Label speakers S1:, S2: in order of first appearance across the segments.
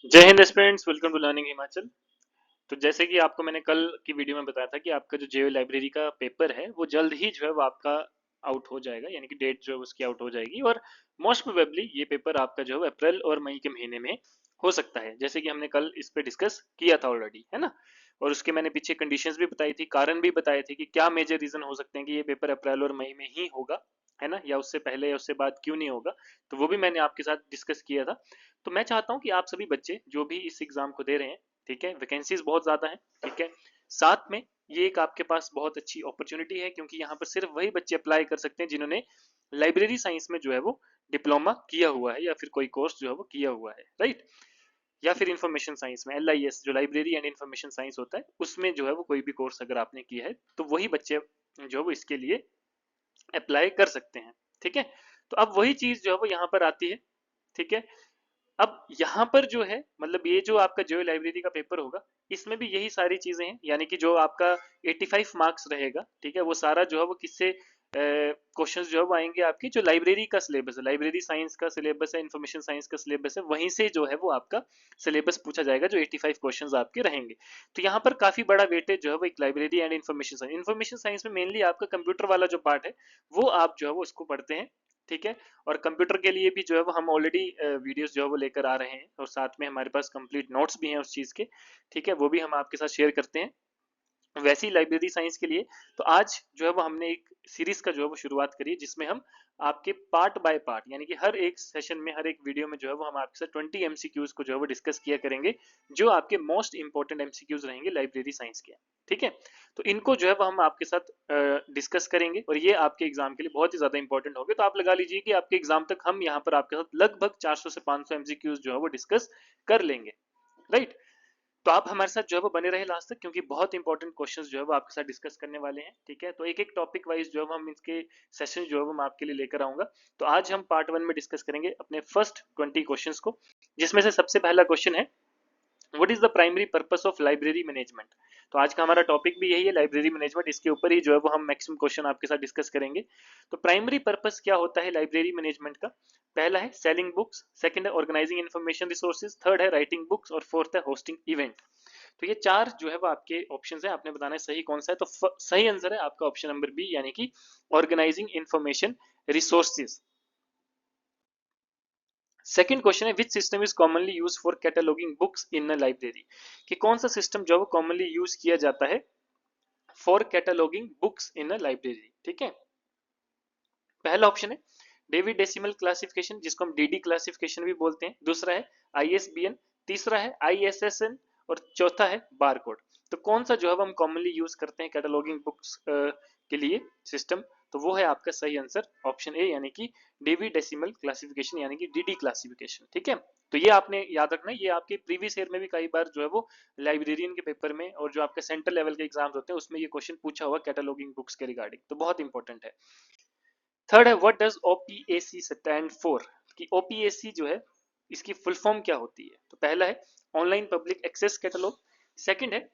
S1: जय Hind students, welcome to learning Himachal. तो जैसे कि आपको मैंने कल की वीडियो में बताया था कि आपका जो जेईई लाइब्रेरी का पेपर है वो जल्द ही जो है वो आपका आउट हो जाएगा, यानी कि डेट जो है उसकी आउट हो जाएगी। और मोस्ट प्रोबेबली ये पेपर आपका जो है अप्रैल और मई के महीने में हो सकता है, जैसे कि हमने कल इस पे डिस्कस किया था ऑलरेडी, है ना। और उसके मैंने पीछे कंडीशंस भी बताई थी, कारण भी बताए थे कि क्या मेजर रीजन हो सकते हैं कि ये पेपर अप्रैल और मई में ही होगा, है ना, या उससे पहले या उससे बाद क्यों नहीं होगा। तो वो भी मैंने आपके साथ डिस्कस किया था। तो मैं चाहता हूँ कि आप सभी बच्चे जो भी इस एग्जाम को दे रहे हैं, ठीक है, वैकेंसीज बहुत ज्यादा है, ठीक है, साथ में ये एक आपके पास बहुत अच्छी अपॉर्चुनिटी है, क्योंकि यहाँ पर सिर्फ वही बच्चे अप्लाई कर सकते हैं जिन्होंने लाइब्रेरी साइंस में जो है वो डिप्लोमा किया हुआ है या फिर कोई कोर्स जो है वो किया हुआ है, राइट। या फिर इंफॉर्मेशन साइंस में LIS जो लाइब्रेरी एंड इंफॉर्मेशन साइंस होता है उसमें जो है वो कोई भी कोर्स अगर आपने किया है तो वही बच्चे जो है वो इसके लिए अप्लाई कर सकते हैं, ठीक है। तो अब वही चीज जो है वो यहाँ पर आती है, ठीक है। अब यहाँ पर जो है मतलब ये जो आपका जो लाइब्रेरी का पेपर होगा इसमें भी यही सारी चीजें हैं, यानी कि जो आपका 85 मार्क्स रहेगा, ठीक है, वो सारा जो है वो किससे क्वेश्चंस जो है वो आएंगे आपकी जो लाइब्रेरी का सिलेबस है, लाइब्रेरी साइंस का सिलेबस है, इंफॉर्मेशन साइंस का सिलेबस है, वहीं से जो है वो आपका सिलेबस पूछा जाएगा जो 85 क्वेश्चंस आपके रहेंगे। तो यहाँ पर काफी बड़ा वेटेज जो है वो एक लाइब्रेरी एंड इंफॉर्मेशन साइंस में मेनली आपका कंप्यूटर वाला जो पार्ट है वो आप जो है वो उसको पढ़ते हैं, ठीक है। और कंप्यूटर के लिए भी जो है वो हम ऑलरेडी वीडियोस जो है वो लेकर आ रहे हैं और साथ में हमारे पास कंप्लीट नोट्स भी हैं उस चीज के, ठीक है, वो भी हम आपके साथ शेयर करते हैं। वैसी लाइब्रेरी साइंस के लिए तो आज जो है वो हमने एक सीरीज का जो है वो शुरुआत करी है जिसमें हम आपके पार्ट बाय पार्ट, यानी कि हर एक सेशन में हर एक वीडियो में जो है वो हम आपके साथ 20 MCQs को जो है वो डिस्कस किया करेंगे, जो आपके मोस्ट इंपॉर्टेंट MCQs रहेंगे लाइब्रेरी साइंस के, ठीक है। तो इनको जो है वो हम आपके साथ डिस्कस करेंगे और ये आपके एग्जाम के लिए बहुत ही ज्यादा इंपॉर्टेंट होंगे। तो आप लगा लीजिए कि आपके एग्जाम तक हम यहाँ पर आपके साथ लगभग 400 से 500 MCQs जो है वो डिस्कस कर लेंगे, राइट। तो आप हमारे साथ जो है वो बने रहे लास्ट तक, क्योंकि बहुत इंपॉर्टेंट क्वेश्चंस जो है वो आपके साथ डिस्कस करने वाले हैं, ठीक है। तो एक एक टॉपिक वाइज जो है हम इसके सेशन जो है वो मैं आपके लिए लेकर आऊंगा। तो आज हम पार्ट 1 में डिस्कस करेंगे अपने फर्स्ट 20 क्वेश्चंस को, जिसमें से सबसे पहला क्वेश्चन है what is the primary purpose of library management. तो आज का हमारा टॉपिक भी यही है, लाइब्रेरी मैनेजमेंट, इसके ऊपर ही जो है वो हम मैक्सिमम क्वेश्चन आपके साथ डिस्कस करेंगे। तो प्राइमरी पर्पस क्या होता है लाइब्रेरी मैनेजमेंट का। पहला है सेलिंग बुक्स, सेकंड है ऑर्गेनाइजिंग इन्फॉर्मेशन रिसोर्सेज, थर्ड है राइटिंग बुक्स और फोर्थ है होस्टिंग इवेंट। तो ये चार जो है वो आपके ऑप्शंस है, आपने बताना है सही कौन सा है। तो सही आंसर है आपका ऑप्शन नंबर बी, यानी कि organising information resources. Second question है which system is commonly use for cataloguing books in a library. कि कौन सा सिस्टम जो है वो कॉमनली यूज किया जाता है for cataloguing books in a library, ठीक है। पहला ऑप्शन है डेविड डेसिमल क्लासिफिकेशन, जिसको हम DD क्लासिफिकेशन भी बोलते हैं, दूसरा है ISBN, तीसरा है ISSN और चौथा है बारकोड। तो कौन सा जो है हम कॉमनली यूज करते हैं कैटलॉगिंग बुक्स के लिए सिस्टम, तो वो है आपका सही आंसर ऑप्शन ए, यानी कि डेविड डेसिमल क्लासिफिकेशन यानी कि DD क्लासिफिकेशन, ठीक है। तो ये आपने याद रखना है, ये आपके प्रीवियस ईयर में भी कई बार जो है वो लाइब्रेरियन के पेपर में और जो आपके सेंट्रल लेवल के एग्जाम्स होते हैं उसमें ये क्वेश्चन पूछा हुआ कैटलॉगिंग बुक्स के रिगार्डिंग, तो बहुत इंपॉर्टेंट है। थर्ड है what does OPAC stand for. कि OPAC जो है इसकी फुल फॉर्म क्या होती है। तो पहला है online public access catalogue, second है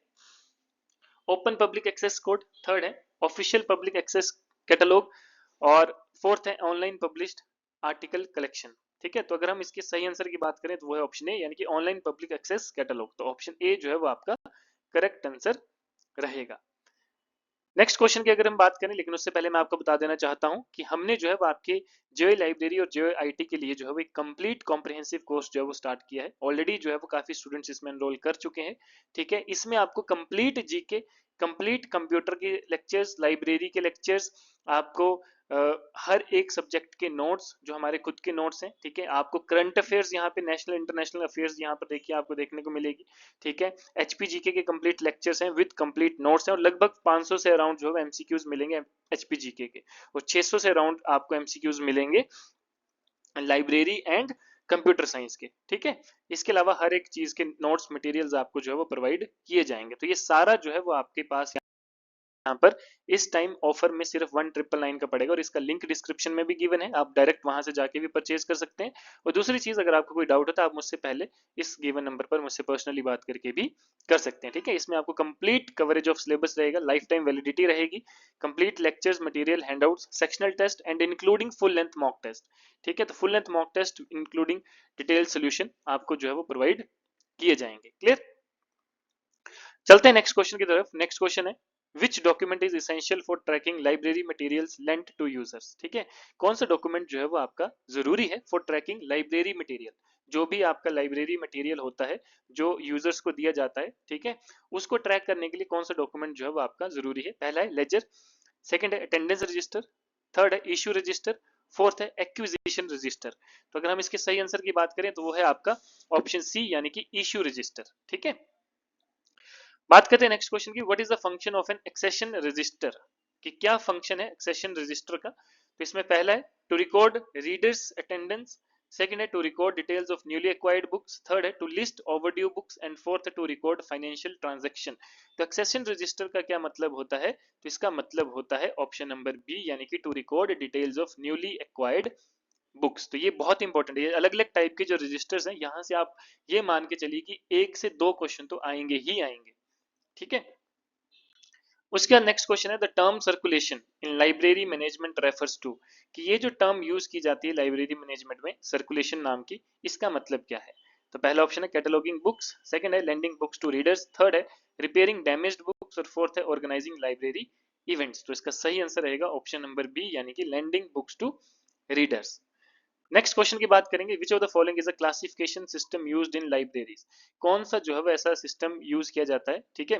S1: open public access code, third है ऑफिशियल पब्लिक एक्सेस कैटलॉग और फोर्थ है ऑनलाइन पब्लिश्ड आर्टिकल कलेक्शन, ठीक है। तो अगर हम इसके सही आंसर की बात करें तो वो है ऑप्शन ए, यानी कि ऑनलाइन पब्लिक एक्सेस कैटलॉग। तो ऑप्शन ए जो है वो आपका करेक्ट आंसर रहेगा। नेक्स्ट क्वेश्चन की अगर हम बात करें, लेकिन उससे पहले मैं आपको बता देना चाहता हूं कि हमने जो है वो आपके जेईई लाइब्रेरी और जेईई आईटी के लिए जो है वो एक कंप्लीट कॉम्प्रिहेंसिव कोर्स जो है वो स्टार्ट किया है ऑलरेडी, जो है वो काफी स्टूडेंट्स इसमें एनरोल कर चुके हैं, ठीक है। इसमें आपको कंप्लीट जीके, कंप्लीट कंप्यूटर के लेक्चर्स, लाइब्रेरी के लेक्चर्स, आपको हर एक सब्जेक्ट के नोट्स जो हमारे खुद के नोट्स हैं, ठीक है, आपको करंट अफेयर्स यहाँ पे नेशनल इंटरनेशनल अफेयर्स यहाँ पर देखिए आपको देखने को मिलेगी, ठीक है। HPGK के कंप्लीट लेक्चर्स हैं विद कंप्लीट नोट्स हैं और लगभग 500 से अराउंड जो है MCQs मिलेंगे HPGK के और 600 से अराउंड आपको MCQs मिलेंगे लाइब्रेरी एंड कंप्यूटर साइंस के, ठीक है। इसके अलावा हर एक चीज के नोट्स मटेरियल्स आपको जो है वो प्रोवाइड किए जाएंगे। तो ये सारा जो है वो आपके पास यहाँ पर इस टाइम ऑफर में सिर्फ 1999 का पड़ेगा और इसका लिंक डिस्क्रिप्शन में भी गिवन है, आप डायरेक्ट वहां से जाके भी परचेज कर सकते हैं। और दूसरी चीज, अगर आपको कोई डाउट है तो आप मुझसे पहले इस गिवन नंबर पर मुझसे पर्सनली बात करके भी कर सकते हैं, ठीक है। इसमें आपको कंप्लीट कवरेज ऑफ सिलेबस रहेगा, लाइफ टाइम वैलिडिटी रहेगी, complete lectures material, handouts, sectional test and including full length mock test, ठीक है। तो full length mock test including detail solution आपको जो है वो प्रोवाइड किए जाएंगे। क्लियर? चलते हैं नेक्स्ट क्वेश्चन की तरफ। नेक्स्ट क्वेश्चन है which document is essential for tracking library materials lent to users. ठीक है, कौन सा डॉक्यूमेंट जो है वो आपका जरूरी है फॉर ट्रैकिंग लाइब्रेरी मटेरियल, जो भी आपका लाइब्रेरी मटेरियल होता है जो यूजर्स को दिया जाता है, ठीक है, उसको ट्रैक करने के लिए कौन सा डॉक्यूमेंट जो है वो आपका जरूरी है। पहला है लेजर, सेकंड है अटेंडेंस रजिस्टर, थर्ड है इश्यू रजिस्टर, फोर्थ है एक्विजिशन रजिस्टर। तो अगर हम इसके सही आंसर की बात करें तो वो है आपका ऑप्शन सी यानी कि इश्यू रजिस्टर। ठीक है, बात करते हैं नेक्स्ट क्वेश्चन की, what is the function of an accession register, कि क्या फंक्शन है एक्सेशन रजिस्टर का। तो इसमें पहला है to record readers attendance, second है to record details of newly acquired books, third है to list overdue books and fourth है टू रिकॉर्ड फाइनेंशियल ट्रांजैक्शन। तो एक्सेशन रजिस्टर का क्या मतलब होता है, तो इसका मतलब होता है ऑप्शन नंबर बी यानी कि to record details of newly acquired books. तो ये बहुत इंपॉर्टेंट है, अलग अलग टाइप के जो रजिस्टर्स हैं यहाँ से आप ये मान के चलिए कि एक से दो क्वेश्चन तो आएंगे ही आएंगे। ठीक है, उसके बाद नेक्स्ट क्वेश्चन है the term circulation in library management refers to, कि ये जो टर्म यूज की जाती है लाइब्रेरी मैनेजमेंट में सर्कुलेशन नाम की, इसका मतलब क्या है। तो पहला ऑप्शन है कैटलॉगिंग बुक्स, सेकंड है lending books to readers, third है रिपेयरिंग डैमेज्ड बुक्स और फोर्थ है ऑर्गेनाइजिंग लाइब्रेरी इवेंट्स। तो इसका सही आंसर रहेगा ऑप्शन नंबर बी यानी कि lending books to readers. Next question की बात करेंगे which of the following is a classification system used in libraries, कौन सा जो है वो ऐसा सिस्टम यूज किया जाता है, ठीक है,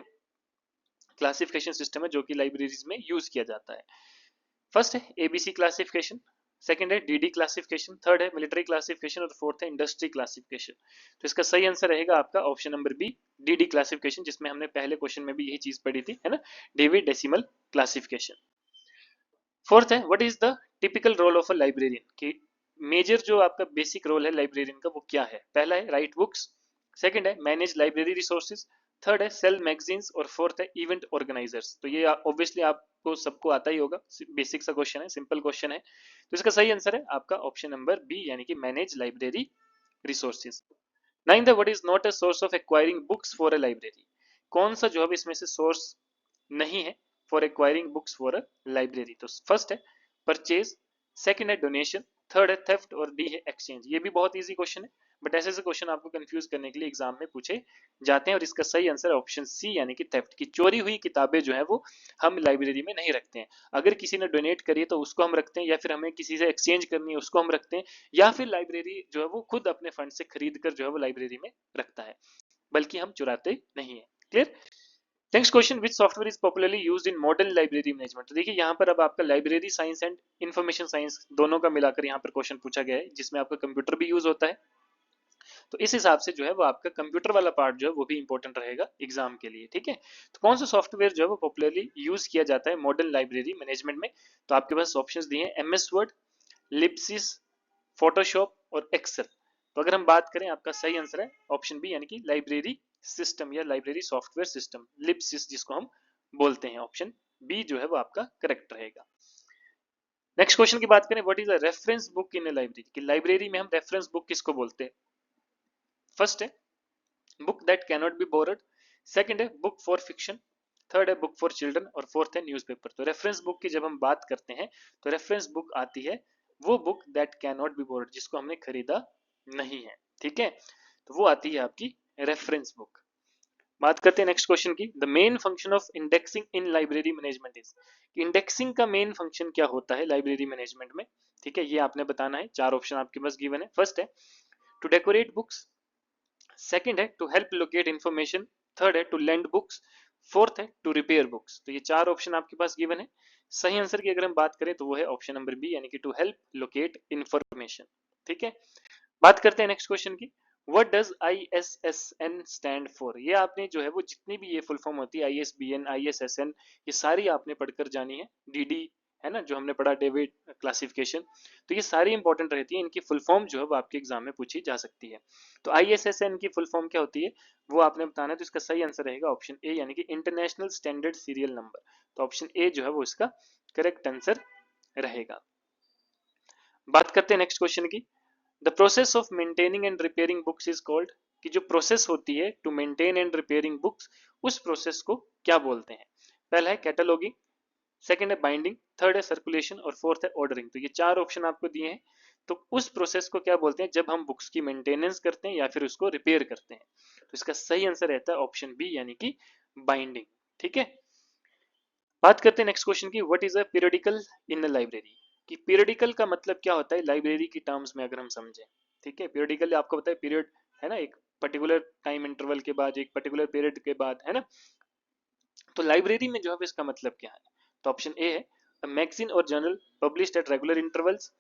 S1: क्लासिफिकेशन सिस्टम है जो कि लाइब्रेरीज में यूज किया जाता है। फर्स्ट है एबीसी क्लासिफिकेशन, सेकंड है डीडी क्लासिफिकेशन, थर्ड है मिलिट्री क्लासिफिकेशन और फोर्थ है इंडस्ट्री क्लासिफिकेशन। तो इसका सही आंसर रहेगा आपका option number B DD classification, जिसमें हमने पहले क्वेश्चन में भी यही चीज पढ़ी थी, है ना, डेविड डेसिमल क्लासिफिकेशन। फोर्थ है what is the typical role of a librarian, कि मेजर जो आपका बेसिक रोल है लाइब्रेरियन का वो क्या है। पहला है राइट बुक्स, सेकंड है मैनेज लाइब्रेरी रिसोर्सेज, थर्ड है सेल मैगजीन्स और फोर्थ है इवेंट ऑर्गेनाइजर्स। तो ये ऑब्वियसली आपको सबको आता ही होगा, बेसिक सा क्वेश्चन है, सिंपल क्वेश्चन है। तो इसका सही आंसर है आपका ऑप्शन नंबर बी यानी कि manage library resources. Ninth, what is not a source of acquiring books for a library, कौन सा जो है इसमें से सोर्स नहीं है for acquiring books for a library. तो फर्स्ट है परचेज, सेकंड है डोनेशन, थर्ड है थेफ्ट और डी है एक्सचेंज। ये भी बहुत इजी क्वेश्चन है, बट ऐसे ऐसे क्वेश्चन आपको कंफ्यूज करने के लिए एग्जाम में पूछे जाते हैं, और इसका सही आंसर है ऑप्शन सी यानी कि थेफ्ट, की चोरी हुई किताबें जो है वो हम लाइब्रेरी में नहीं रखते हैं। अगर किसी ने डोनेट करी है तो उसको हम रखते हैं, या फिर हमें किसी से एक्सचेंज करनी है उसको हम रखते हैं, या फिर लाइब्रेरी जो है वो खुद अपने फंड से खरीद कर जो है वो लाइब्रेरी में रखता है, बल्कि हम चुराते नहीं है। Clear? Next question which software is popularly used in modern library management. तो देखिए यहाँ पर अब आपका library science and information science दोनों का मिलाकर यहाँ पर क्वेश्चन पूछा गया है, जिसमें आपका कंप्यूटर भी यूज होता है। तो इस हिसाब से जो है वो आपका कंप्यूटर वाला पार्ट जो है वो भी इंपॉर्टेंट रहेगा एग्जाम के लिए। ठीक है, तो कौन सा सॉफ्टवेयर जो है वो पॉपुलरली यूज किया जाता है मॉडर्न लाइब्रेरी मैनेजमेंट में। तो आपके पास ऑप्शन दिए हैं एमएस वर्ड, लिप्सिस, फोटोशॉप और एक्सेल। तो अगर हम बात करें आपका सही आंसर है ऑप्शन बी यानी कि लाइब्रेरी सिस्टम या लाइब्रेरी सॉफ्टवेयर सिस्टम, लिप्सिस जिसको हम बोलते हैं। ऑप्शन बी जो है वो आपका करेक्ट रहेगा। नेक्स्ट क्वेश्चन की बात करें what is a reference book in A library, कि लाइब्रेरी में हम रेफरेंस बुक किसको बोलते हैं। फर्स्ट है book that cannot be board, second है बुक फॉर फिक्शन, थर्ड है बुक फॉर चिल्ड्रन और फोर्थ है न्यूज़पेपर। तो रेफरेंस बुक की जब हम बात करते हैं तो रेफरेंस बुक आती है वो book that can not be board, जिसको हमने खरीदा नहीं है। ठीक है, तो वो आती है आपकी रेफरेंस बुक। बात करते हैं नेक्स्ट क्वेश्चन की, the main function of indexing in library management is, indexing का मेन फंक्शन क्या होता है लाइब्रेरी मैनेजमेंट में। ठीक है, ये आपने बताना है, चार ऑप्शन आपके पास गिवन है। फर्स्ट है टू डेकोरेट बुक्स, सेकंड है to help locate information, third है टू लेंड बुक्स, फोर्थ है टू रिपेयर बुक्स। तो ये चार ऑप्शन आपके पास गिवन है। सही आंसर की अगर हम बात करें तो वो है ऑप्शन नंबर बी यानी कि टू हेल्प लोकेट इंफॉर्मेशन। ठीक है, बात करते हैं नेक्स्ट क्वेश्चन की, what does ISSN stand for. ये आपने जो है वो जितनी भी ये फुल फॉर्म होती है ISBN ISSN, ये सारी आपने पढ़कर जानी है। DD है ना जो हमने पढ़ा डेविड क्लासिफिकेशन, तो ये सारी इंपॉर्टेंट रहती है, इनकी फुल फॉर्म जो है वो आपके एग्जाम में पूछी जा सकती है। तो ISSN की फुल फॉर्म क्या होती है वो आपने बताना है, तो इसका सही आंसर रहेगा ऑप्शन ए यानी कि इंटरनेशनल स्टैंडर्ड सीरियल नंबर। तो ऑप्शन ए जो है वो इसका करेक्ट आंसर रहेगा। बात करते हैं नेक्स्ट क्वेश्चन की, the process of maintaining and repairing books is called, कि जो प्रोसेस होती है to maintain and repairing books, उस प्रोसेस को क्या बोलते हैं। पहला है कैटलॉगिंग, सेकंड है बाइंडिंग, थर्ड है सर्कुलेशन और फोर्थ है ऑर्डरिंग। तो ये चार ऑप्शन आपको दिए हैं, तो उस प्रोसेस को क्या बोलते हैं जब हम बुक्स की मेंटेनेंस करते हैं या फिर उसको रिपेयर करते हैं। तो इसका सही आंसर रहता है ऑप्शन बी यानी कि बाइंडिंग। ठीक है, बात करते हैं नेक्स्ट क्वेश्चन की, what is a periodical in a library. कि पीरियोडिकल का मतलब क्या होता है लाइब्रेरी की टर्म्स में अगर हम समझें। ठीक है, पीरियोडिकल आपको पता है पीरियड है ना, एक पर्टिकुलर टाइम इंटरवल के बाद, एक पर्टिकुलर पीरियड के बाद, है ना। तो लाइब्रेरी में जो है इसका मतलब क्या है, तो ऑप्शन ए है अ मैगजीन और journal published at regular intervals,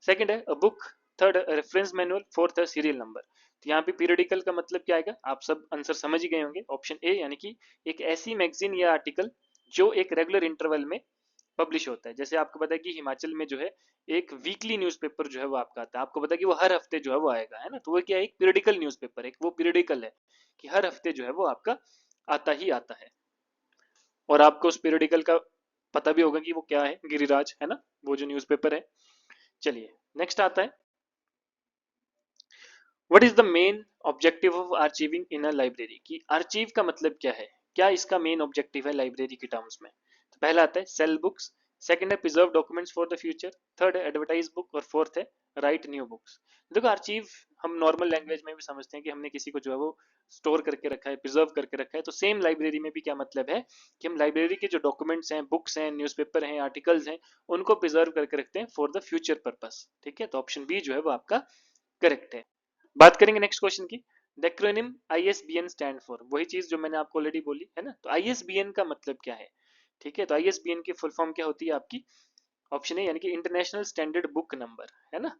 S1: second है a book, third reference manual, fourth है सीरियल नंबर। तो यहाँ पे पीरियोडिकल का मतलब क्या आएगा, आप सब आंसर समझ ही गए होंगे, ऑप्शन ए यानी कि एक ऐसी मैगजीन या आर्टिकल जो एक रेगुलर इंटरवल में पब्लिश होता है। जैसे आपको पता है कि हिमाचल में जो है एक वीकली न्यूज़पेपर जो है वो आपका आता है, आपको पता है कि वो हर हफ्ते जो है वो आएगा, है ना। तो वो क्या है, एक पीरियोडिकल न्यूज़पेपर है, वो पीरियोडिकल है कि हर हफ्ते जो है वो आपका आता ही आता है। और आपको उस पीरियोडिकल का पता भी होगा कि वो क्या है, गिरिराज, है ना, वो जो न्यूज़पेपर है। चलिए नेक्स्ट आता है, what is the main objective of archiving in a library. की आर्चिव का मतलब क्या है, क्या इसका मेन ऑब्जेक्टिव है लाइब्रेरी के टर्म्स में। तो पहला आता है सेल बुक्स, सेकंड है preserve documents for the future, third है एडवर्टाइज बुक और फोर्थ है राइट न्यू बुक्स। देखो आर्चिव हम नॉर्मल लैंग्वेज में भी समझते हैं कि हमने किसी को जो है वो स्टोर करके रखा है, प्रिजर्व करके रखा है। तो सेम लाइब्रेरी में भी क्या मतलब है कि हम लाइब्रेरी के जो डॉक्यूमेंट्स हैं, बुक्स हैं, न्यूज़पेपर हैं, आर्टिकल्स हैं, उनको प्रिजर्व करके रखते हैं फॉर द फ्यूचर पर्पस। ठीक है, तो ऑप्शन बी जो है वो आपका करेक्ट है। बात करेंगे नेक्स्ट क्वेश्चन की, the acronym ISBN stand for, वही चीज जो मैंने आपको ऑलरेडी बोली है ना। तो आईएसबीएन का मतलब क्या है, ठीक है, तो आईएसबीएन की फुल फॉर्म क्या होती है आपकी, ऑप्शन है यानी कि इंटरनेशनल स्टैंडर्ड बुक नंबर, है ना।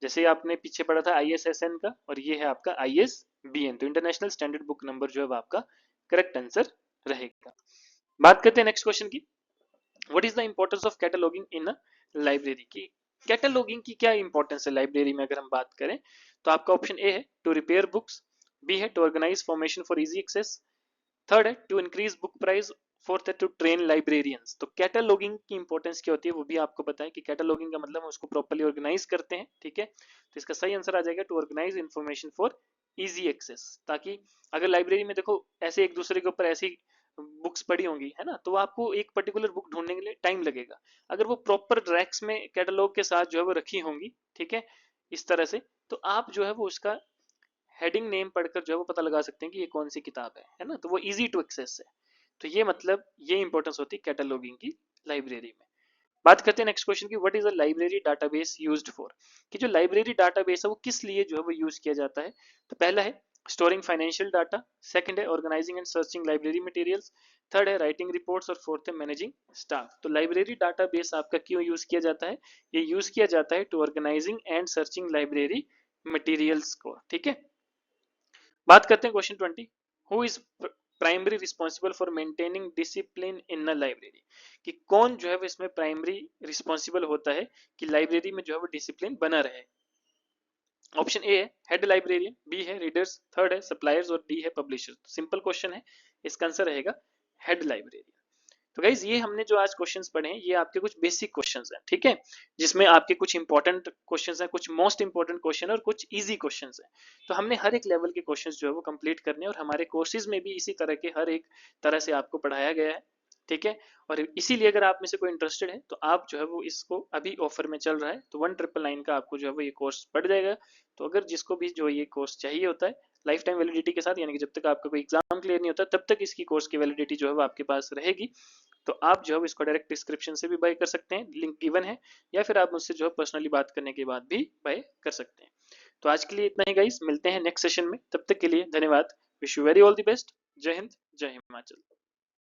S1: जैसे आपने पीछे पढ़ा था आईएसएसएन का, और ये है आपका आईएसबीएन, तो इंटरनेशनल स्टैंडर्ड बुक नंबर जो है आपका करेक्ट आंसर रहेगा। बात करते हैं नेक्स्ट क्वेश्चन की, what is the importance of cataloguing in a library. की कैटलॉगिंग की क्या इंपॉर्टेंस है लाइब्रेरी में अगर हम बात करें, तो आपका ऑप्शन ए है टू रिपेयर बुक्स, बी है to organise formation for easy access, third है to increase book price, fourth है टू ट्रेन लाइब्रेरियंस। तो कैटलॉगिंग की इंपॉर्टेंस क्या होती है वो भी आपको पता है कि कैटलॉगिंग का मतलब हम उसको प्रॉपर्ली ऑर्गेनाइज करते हैं। ठीक है, तो इसका सही आंसर आ जाएगा to organise information for easy access, ताकि अगर लाइब्रेरी में देखो ऐसे एक दूसरे के ऊपर ऐसी बुक्स पड़ी होंगी, है ना, तो आपको एक पर्टिकुलर बुक ढूंढने के लिए टाइम लगेगा। अगर वो प्रॉपर रैक्स में कैटलॉग के साथ जो है वो रखी होंगी, ठीक है, इस तरह से, तो आप जो है वो उसका हेडिंग नेम पढ़कर जो है वो पता लगा सकते हैं कि ये कौन सी किताब है ना, तो वो इजी टू एक्सेस है। तो ये मतलब ये इंपॉर्टेंस होती है कैटलॉगिंग की लाइब्रेरी में। बात करते हैं नेक्स्ट क्वेश्चन की, what is a library database used for. कि जो लाइब्रेरी डाटाबेस है वो किस लिए जो है वो यूज किया जाता है। तो पहला है स्टोरिंग फाइनेंशियल डाटा, सेकंड है organising and searching library materials, third है राइटिंग रिपोर्ट्स और फोर्थ है मैनेजिंग स्टाफ। तो लाइब्रेरी डाटाबेस आपका क्यों यूज किया जाता है, ये यूज किया जाता है to organising and searching library materials को। ठीक है, बात करते हैं question 20, who is primary responsible for maintaining discipline in a library. कि कौन जो है वो इसमें प्राइमरी रिस्पॉन्सिबल होता है कि लाइब्रेरी में जो है वो डिसिप्लिन बना रहे। ऑप्शन ए है हेड लाइब्रेरियन, बी है रीडर्स, थर्ड है सप्लायर्स और डी है पब्लिशर्स। सिंपल क्वेश्चन है, इसका आंसर रहेगा हेड लाइब्रेरियन। तो गाइज ये हमने जो आज क्वेश्चंस पढ़े हैं ये आपके कुछ बेसिक क्वेश्चंस हैं, ठीक है, जिसमें आपके कुछ इंपॉर्टेंट क्वेश्चंस हैं, कुछ मोस्ट इंपॉर्टेंट क्वेश्चन और कुछ इजी क्वेश्चंस हैं। तो हमने हर एक लेवल के क्वेश्चंस जो है वो कंप्लीट करने हैं, और हमारे कोर्सेज में भी इसी तरह के हर एक तरह से आपको पढ़ाया गया है। ठीक है, और इसीलिए अगर आप में से कोई इंटरेस्टेड है तो आप जो है वो इसको अभी ऑफर में चल रहा है, तो 1999 का आपको जो है वो ये कोर्स पड़ जाएगा। तो अगर जिसको भी जो ये कोर्स चाहिए होता है लाइफ टाइम वैलिडिटी के साथ, यानी कि जब तक आपका कोई एग्जाम क्लियर नहीं होता तब तक इसकी कोर्स की वैलिडिटी जो है वो आपके पास रहेगी। तो आप जो है इसको डायरेक्ट डिस्क्रिप्शन से भी बाय कर सकते हैं, लिंक गिवन है, या फिर आप मुझसे जो है पर्सनली बात करने के बाद भी बाय कर सकते हैं। तो आज के लिए इतना ही गाइस, मिलते हैं नेक्स्ट सेशन में, तब तक के लिए धन्यवाद, wish you very all the best, जय हिंद, जय हिमाचल।